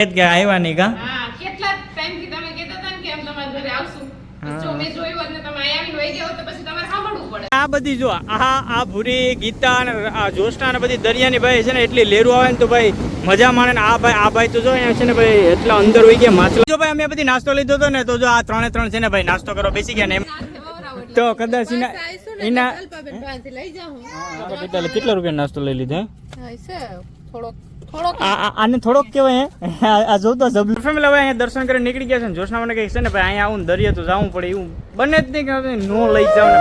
કે આવ્યા નહીં કા? હા, કેટલા ટાઈમથી તમે કહેતા હતા ને કે એમ તમારા ઘરે આવશું. જો મેં જોયું હોત ને તમે આવીને વહી ગયા હોત તો પછી તમારે સાંભળવું પડે. આ બધી જો આ ભૂરી ગીતા અને આ જોશના ને બધી દરિયાની ભાઈ છે ને એટલી લેરું આવે ને તો ભાઈ મજા માણે ને આ ભાઈ તો જો અહીંયા છે ને ભાઈ એટલા અંદર હોય ગયા માછલા. જો ભાઈ અમે બધી નાસ્તો લીધો હતો ને તો જો આ ત્રણે ત્રણ છે ને ભાઈ નાસ્તો કરો બેસી ગયા ને એમ તો કદાચ એના કેટલા રૂપિયા નાસ્તો લઈ લીધો? આને થોડોક કેવાય આ જોતો જબલું ફેમિલી હવે અહીંયા દર્શન કરીને નીકળી ગયા છે ને જોશના મને કહે છે ને ભાઈ અહીંયા આવું દરિયા તો જવું પડે એવું બને જ નહીં કે નો લઈ જાવ ને.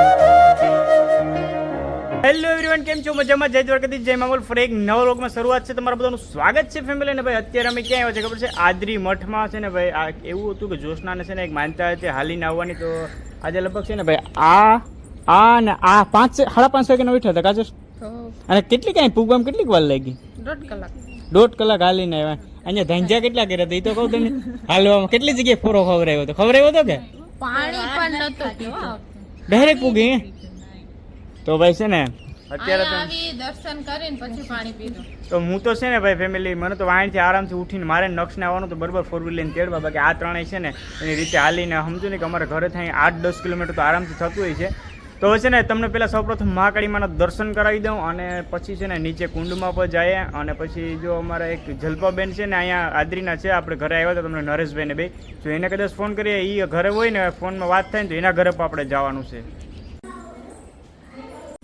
હેલો એવરીવન, કેમ છો? મજામાં? જય દ્વારકાધીશ, જય માંગોલ. ફરી એક નવા વ્લોગમાં શરૂઆત છે. તમારા બધાનું સ્વાગત છે ફેમિલી. ને ભાઈ અત્યારે અમે ક્યાં આવ્યા છે ખબર છે? આદરી મઠમાં છે ને ભાઈ આ એવું હતું કે જોશનાને છે ને એક માનતા હતી હાલીને આવવાની, તો આજે લગભગ છે ને ભાઈ આ ને આ 5:30 વાગ્યાનો ઉઠ્યા હતા કાજર. અને કેટલી કાંઈ પૂગવામાં કેટલીક વાર લાગી? 1.5 કલાક હાલીને આવ્યા. અહીંયા ધાંજા કેટલા કર્યા હતા એ તો કહું તમને. હાલવામાં કેટલી જગ્યાએ ફોરો ખવડાવ્યો હતો કે પાણી પણ નતું. ડાયરેક્ટ પૂગી તો ભાઈ છે ને અત્યારે તો દર્શન કરીને પછી પાણી પીધું. તો હું તો છે ને ભાઈ ફેમિલી મને તો વાણીથી આરામથી ઉઠીને મારે નક્ષને આવવાનું તો બરાબર 4 વ્હીલ લઈને તેડવા. બાકી આ ત્રણેય છે ને એની રીતે હાલીને સમજો ને કે અમારે ઘરે થાય 8-10 કિલોમીટર તો આરામથી થતું હોય છે. તો છે ને તમને પહેલાં સૌપ્રથમ મહાકાળી માના દર્શન કરાવી દઉં અને પછી છે ને નીચે કુંડમાં પર જઈએ અને પછી જો અમારા એક જલ્પાબેન છે ને અહીંયા આદરીના છે, આપણે ઘરે આવ્યા હતા તમને નરેશભાઈને બે, જો એને કદાચ ફોન કરીએ એ ઘરે હોય ને ફોનમાં વાત થાય ને તો એના ઘરે પણ આપણે જવાનું છે.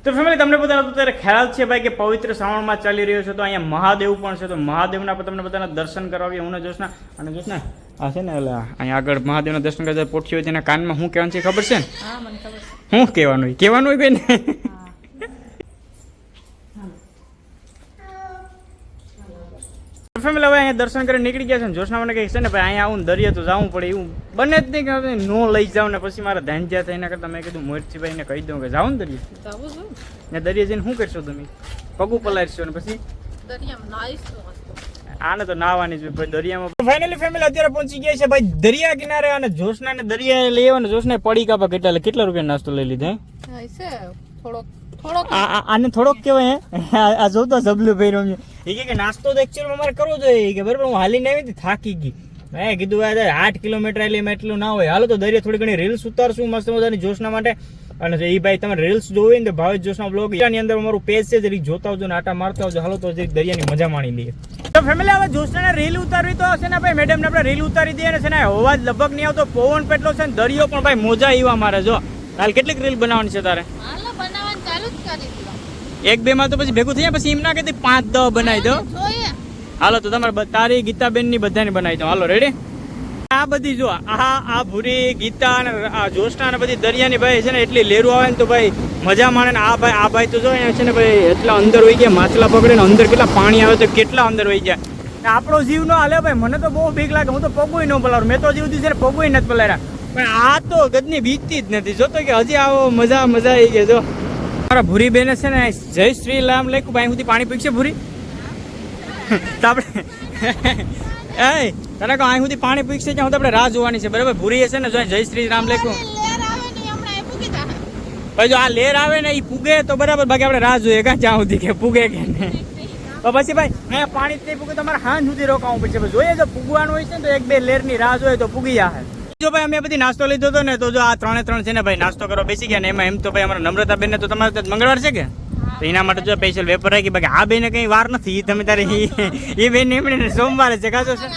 તો ફેમિલી તમને બધાને અત્યારે ખ્યાલ છે ભાઈ કે પવિત્ર શ્રાવણમાં ચાલી રહ્યો છે, તો અહીંયા મહાદેવ પણ છે, તો મહાદેવના પણ તમને બધાના દર્શન કરાવીએ. હું જોશના અને જોશના આ છે ને એટલે અહીંયા આગળ મહાદેવના દર્શન કરતા પોઠી હોય તેના કાનમાં શું કહેવાનું છે ખબર છે ને? શું કહેવાનું હોય બેન? ફેમિલી હવે અહીંયા દર્શન કરીને નીકળી ગયા છે ને જોશના મને કહે છે ને ભાઈ અહીંયા આવું દરિયા તો જવું પડે એવું બને જ નહીં કે નો લઈ જાવ ને પછી મારા ધ્યાન જ્યાં થાય એના કરતાં મેં કીધું મોરચીભાઈને કહી દઉં કે જાવ ને દરિયા. ને દરિયા જઈને શું કરશો તમે? પગું પલાળશો ને પછી આને તો નાવાની જ ભાઈ દરિયામાં. ફાઇનલી ફેમિલી અત્યારે પહોંચી ગયા છે ભાઈ દરિયા કિનારે અને જોશના ને દરિયા લઈ આવ્યો ને જોશના પડી કાપા કેટલા રૂપિયા નાસ્તો લઈ લીધો? આને થોડોક કેવાય આ જોતો જબલું ભર્યું એ કે નાસ્તો તો એકચ્યુઅલી અમારે કરવો જોઈએ કે બરાબર. હું હાલીને આવી હતી થાકી ગઈ, મેં કીધું 8 કિલોમીટર એટલે એમ એટલું ના હોય, હાલો તો દરિયા થોડી ઘણી રીલ્સ ઉતારશું મસ્ત મજાની જોશના માટે. અને એ ભાઈ તમે રીલ્સ જોવી ને ભાવેશ જોશના બ્લોગ એની અંદર અમારું પેજ છે, જરીક જોતા આવજો ને આટા મારતા આવજો. હાલો તો જરીક દરિયાની મજા માણી લઈએ. તો ફેમિલી હવે જોશનાને રીલ ઉતારવી તો છે ને ભાઈ મેડમને આપણે રીલ ઉતારી દઈએ ને છે ને અવાજ લગભગ નહીં આવતો, પવન પેટલો છે ને દરિયો પણ ભાઈ મોજા એવા મારે. જો હાલ કેટલીક રીલ બનાવવાની છે તારે? એક બે માં તો પછી ભેગું થઈ પછી એમ ના કે 5-10 બનાવી દો. હાલો તો તમારે તારી ગીતાબેન ની બધાની બનાવી દો. હાલો રેડી? આ બધી જો આ ભૂરી ગીતા અને આ જોશના ને બધી દરિયાની ભાઈ છે ને એટલી લેરું આવે ને તો ભાઈ મજા માણે ને આ ભાઈ તો જો અહીંયા છે ને ભાઈ એટલા અંદર હોય ગયા માછલા પકડે ને અંદર કેટલા પાણી આવે તો કેટલા અંદર હોય ગયા. આપણો જીવ નો હાલે ભાઈ, મને તો બહુ બીક લાગે, હું તો પગુય ન પલારું. મેં તો જીવ છે ને પગુય નથી પલાર્યા, પણ આ તો ગદની બીકતી જ નથી. જોતો કે હજી આવો મજા આવી ગઈ. જો મારા ભૂરી બેને છે ને જય શ્રી રામ લખ્યું ભાઈ સુધી પાણી પીકશે ભૂરી તો આપણે તને કહો અહીં સુધી પાણી પીકશે ત્યાં હું આપણે રાહ જોવાની છે બરાબર. ભૂરી છે ને જો જય શ્રી રામ લખ્યું ભાઈ, જો આ લેર આવે ને એ પૂગે તો બરાબર, બાકી આપણે રાહ જોઈએ ક્યાં જ્યાં સુધી કે પૂગે કે નહીં. તો પછી ભાઈ અહીંયા પાણી જ નહીં પૂગે તમારે હાંજ સુધી રોકાવું પડશે. જોઈએ જો પૂગવાનું હોય છે ને તો 1-2 લેરની રાહ જોઈએ તો પૂગી જાય. જો ભાઈ અમે બધી નાસ્તો લીધો હતો ને તો જો આ ત્રણે ત્રણ છે ને ભાઈ નાસ્તો કરવા બેસી ગયા ને એમાં એમ તો ભાઈ અમારા નમ્રતાબેન ને તો તમારે મંગળવાર છે કે તો એના માટે જો સ્પેશિયલ વેપર રાખી, બાકી આ બેને કઈ વાર નથી, તમે તારે એ બેન એમણે સોમવારે છે કાચો છે.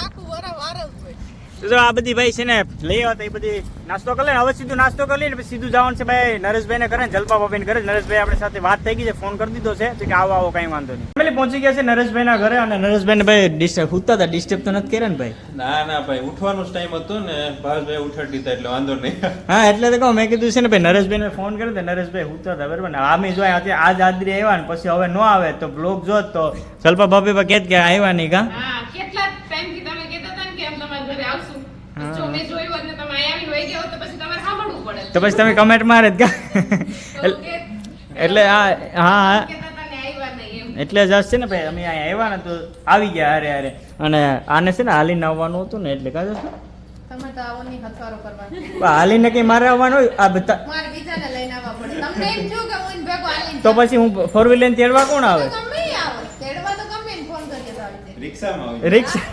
તો આ બધી ભાઈ છે ને લઈ આવતા એ બધી નાસ્તો કરી લે. હવે સીધું નાસ્તો કરી લઈએ ને પછી સીધું જવાનું છે ભાઈ નરેશભાઈ ને કરે ને જલપાભાઈ કરે. નરેશભાઈ આપણી સાથે વાત થઈ ગઈ છે, ફોન કરી દીધો છે કે આવો કઈ વાંધો નહીં. ફેમિલી પહોંચી ગયા છે નરેશભાઈ ના ઘરે અને નરેશભાઈ ને ભાઈ ડિસ્ટર્બ ઉઠતા હતા, ડિસ્ટર્બ તો નથી કર્યા ને ભાઈ? ના ભાઈ ઉઠવાનો ટાઈમ હતો ને ભાવેશભાઈ ઉઠાડી દીધા એટલે વાંધો નહીં. હા એટલે તો કહું મેં કીધું છે ને ભાઈ નરેશભાઈ ને ફોન કર્યો તો નરેશભાઈ ઉઠતા હતા બરાબર ને. આમે જો આજ આદરી આવ્યા ને પછી હવે ન આવે તો બ્લોગ જો તો જલપાભાઈ કે આવ્યા નહીં કા? કેટલા ટાઈમથી તમે કહેતા હતા ને કે એમ તમારા ઘરે આવશું. જો મેં જોયું હોત ને તમે આવીને વહી ગયા હોત તો પછી તમારે સાંભળવું પડે. તો પછી તમે કમેન્ટ મારે જ એટલે હા એટલે જ છે ને ભાઈ અમે અહીંયા આવ્યા ને તો આવી ગયા હારે અને આને છે ને હાલીને આવવાનું હતું ને એટલે કાજો તમે તો આવો નહીં હથવારો કરવા. હાલીને કઈ મારે આવવાનું હોય આ બધા મારે બીજાને લઈને આવવા પડે. તમને એમ થયું કે હું ભેગો હાલીને તો પછી હું 4 વ્હીલ લઈને તેડવા કોણ આવે? તમે આવો તેડવા તો ગમે ને ફોન કરીએ તો આવી જાય. રિક્ષામાં આવી રિક્ષા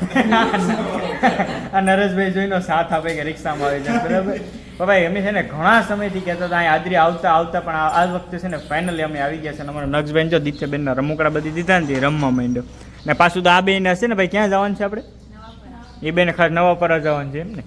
આ નરેશભાઈ જોઈનો સાથ આપે કે રિક્ષામાં આવી જાય બરાબર. પણ ભાઈ અમે છે ને ઘણા સમયથી કહેતા હતા અહીં હાજરી આવતા પણ આ વખતે છે ને ફાઇનલી અમે આવી ગયા છે. અને અમારા નક્ષબેન જો દિત્યબેનના રમકડા બધી દીધા ને રમવા માંડ્યો. ને પાછું તો આ બેન હશે ને ભાઈ ક્યાં જવાનું છે આપણે? એ બેન ખાસ નવા પર જવાનું છે એમ ને.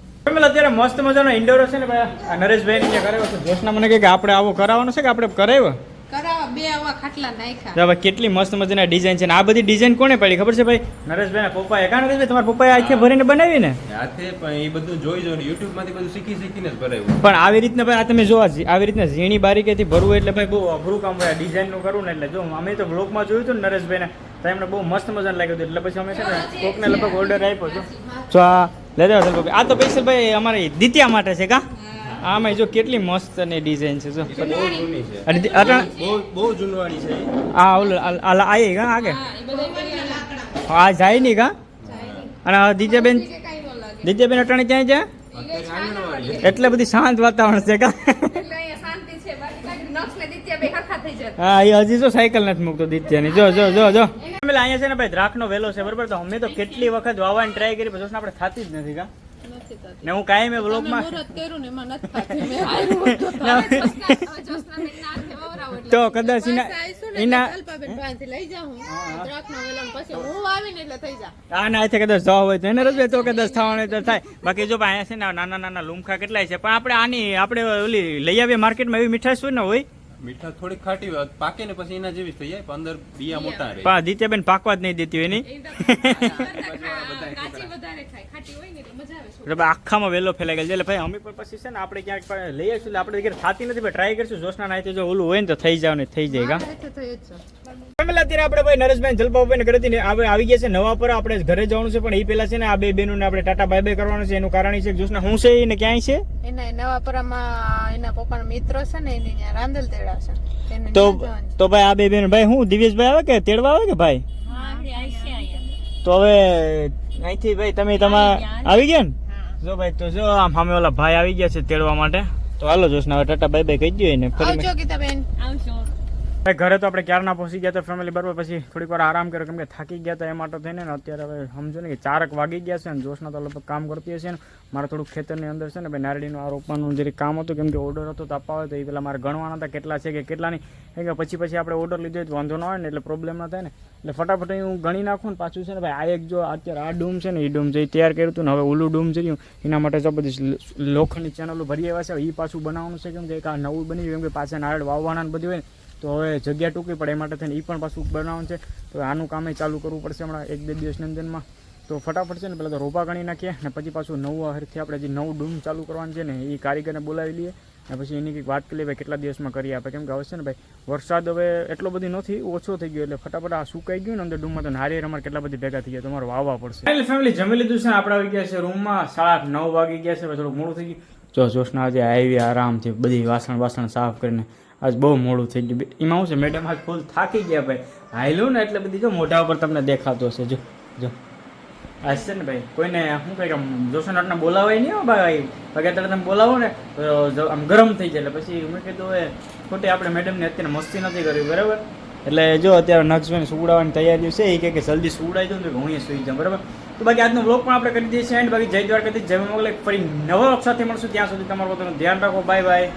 અત્યારે મસ્ત મજાનો ઇન્ડોર છે ને ભાઈ આ નરેશભાઈ જે કરાવ્યો છે. જોશના મને કહે કે આપણે આવો કરાવવાનો છે કે આપણે કરાવ્યો? કરાવા બે આવા ખાટલા નાખ્યા. તો ભાઈ કેટલી મસ્ત મજાના ડિઝાઇન છે ને આ બધી ડિઝાઇન કોને પડી ખબર છે ભાઈ? નરેશભાઈના પપ્પાએ. કા નરેશભાઈ તમારા પપ્પાએ આખે ભરીને બનાવી ને? હાથે પણ એ બધું જોઈ જોઈને YouTube માંથી બધું શીખીને જ ભરાયું. પણ આવી રીતના ભાઈ આ તમે જોવા આવી રીતના ઝીણી બારીકેથી ભરવું એટલે ભાઈ બહુ અઘરું કામ હોય. ડિઝાઇન નું કરવું ને એટલે જો અમે તો બ્લોગમાં જોયું હતું ને નરેશભાઈને તો એમને બહુ મસ્ત મજાનું લાગ્યું હતું એટલે પછી અમે છે ને કોકને લગભગ ઓર્ડર આપ્યો હતો. તો આ લેતા આ તો પૈસા ભાઈ અમારી દિત્યા માટે છે કા? આમાં જો કેટલી મસ્ત અને ડિઝાઇન છે જો. બહુ જૂની છે, બહુ જૂનવાણી છે. આ ઓલું આયે કા આગે આ જાય નહીં કા? અને દિત્યાબેન અટાણે ક્યાંય છે? એટલે બધી શાંત વાતાવરણ છે કા? હા એ હજી જો સાયકલ નથી મૂકતો દિત્યાની. જો અહીંયા છે ને ભાઈ દ્રાક્ષનો વેલો છે બરોબર. તો અમે તો કેટલી વખત વાવવાની ટ્રાય કરી પછી આપણે થતી જ નથી કા? ને હું કાયમ એ વ્લોગમાં તો કદાચ એના ના કદાચ જવા હોય તો એને રજૂ તો કદાચ થવાનું તો થાય. બાકી જો અહીંયા છે ને નાના લુમખા કેટલાય છે પણ આપણે ઓલી લઈ આવીએ માર્કેટમાં એવી મીઠાશ હોય ને હોય મીઠા થોડીક ખાટી હોય પાકે ને પછી એના જેવી થઈ જાય પણ અંદર બિયા મોટા રહે. પણ દિત્યાબેન પાકવા જ નહીં દેતી હોય એની. આખામાં વેલો ફેલાઈ ગયો એટલે ભાઈ અમે પણ પછી છે ને આપણે ક્યાંક લઈ આવીશું આપણે થતી નથી ભાઈ ટ્રાય કરીશું. જોશના નાય જો ઓલું હોય ને તો થઈ જાવ ને થઈ જાય કા? અત્યારે આપણે ભાઈ નરેશભાઈ જલપાભાઈ ઘરેથી આવી ગયા છે નવા પર. આપણે ઘરે જવાનું છે પણ એ પેલા છે ને આ બે બેનોને આપણે ટાટા બાય બાય કરવાનું છે. એનું કારણ છે જોશના હું છે એને ક્યાંય છે એના નવાપરામાં એના પપ્પાનો મિત્ર છે ને એની ત્યાં રાંદલ તેડા છે. તો ભાઈ આ બે બેન ભાઈ હું દિવેશભાઈ આવે કે તેડવા આવે કે ભાઈ? તો હવે અહીંથી ભાઈ તમે આવી ગયા ને? જો ભાઈ તો જો આમ સામે ઓલા ભાઈ આવી ગયા છે તેડવા માટે. તો હાલો જોશના હવે ટાટા બાય બાય કહી દઈએ ને ફરી ભાઈ ઘરે તો આપણે ક્યારના પહોંચી ગયા હતા ફેમિલી બરાબર. પછી થોડીક વાર આરામ કર્યો કેમ કે થાકી ગયા હતા એ માટે થઈને ને અત્યારે હવે સમજો ને કે 4 વાગી ગયા છે ને જોશના તો લગભગ કામ કરતી હશે ને. મારે થોડુંક ખેતરની અંદર છે ને ભાઈ નારળીનું આ રોપવાનું જે કામ હતું કેમ કે ઓર્ડર હતો તો આપવા હોય તો એ પેલા મારે ગણવાના હતા કેટલા છે કે કેટલા નહીં. કેમ કે પછી આપણે ઓર્ડર લીધો તો વાંધો ન હોય ને એટલે પ્રોબ્લેમ ના થાય ને એટલે ફટાફટ હું ગણી નાખું ને પાછું છે ને ભાઈ આ એક જો અત્યારે આ ડૂમ છે ને એ ડૂમ છે એ તૈયાર કર્યું હતું ને હવે ઓલું ડૂમ છે એના માટે જો બધી લોખંડની ચેનલો ભરી આવ્યા છે. એ પાછું બનાવવાનું છે કેમ કે આ નવું બની ગયું કેમ કે પાછા નારળ વાવવાના ને બધું હોય ને તો હવે જગ્યા ટૂંકી પડે એ માટે થઈને એ પણ પાછું બનાવવાનું છે. તો આનું કામ ચાલુ કરવું પડશે હમણાં 1-2 દિવસની અંદરમાં. તો ફટાફટ છે ને પહેલાં તો રોપા ગણી નાખીએ ને પછી પાછું નવું હરથી આપણે જે નવું ડૂમ ચાલુ કરવાનું છે ને એ કારીગરને બોલાવી લઈએ ને પછી એની કંઈક વાત કરી ભાઈ કેટલા દિવસમાં કરી આપે. કેમ કે હવે છે ને ભાઈ વરસાદ હવે એટલો બધી નથી ઓછો થઈ ગયો એટલે ફટાફટ આ સુકાઈ ગયું ને અંદર ડૂમમાં તો નારિયેળ અમારે કેટલા બધી ભેગા થઈ ગયા તમારે વાવવા પડશે. ફેમિલી જમી લીધું છે આપણે આવી ગયા છે રૂમમાં 9:30 વાગી ગયા છે થોડુંક મોડું થઈ ગયું. જોશના આજે આવી આરામથી બધી વાસણ સાફ કરીને આજ બહુ મોડું થઈ ગયું. એમાં શું છે મેડમ આજ ફૂલ થાકી ગયા ભાઈ હાયલું ને એટલે બધી જો મોઢા ઉપર તમને દેખાતો હશે જો આજ છે ને ભાઈ કોઈને શું કહે જોશો નાટને બોલાવાય નહીં હો ભાઈ. બાકી અત્યારે તમે બોલાવો ને તો આમ ગરમ થઈ જાય એટલે પછી મેં કીધું હવે ખોટી આપણે મેડમને અત્યારે મસ્તી નથી કરવી બરાબર. એટલે જો અત્યારે નક્ષભાઈને સુવડાવવાની તૈયારી છે એ કે જલ્દી સુવડાવી દઉં તો હું અહીંયા સુઈ જાઉં બરાબર. તો બાકી આજનો વ્લોગ પણ આપણે કરી દઈએ છીએ એન્ડ બાકી જય દ્વારકાથી જય મોગલ ફરી નવા વ્લોગ સાથે મળશું. ત્યાં સુધી તમારું પોતાનું ધ્યાન રાખો. Bye bye.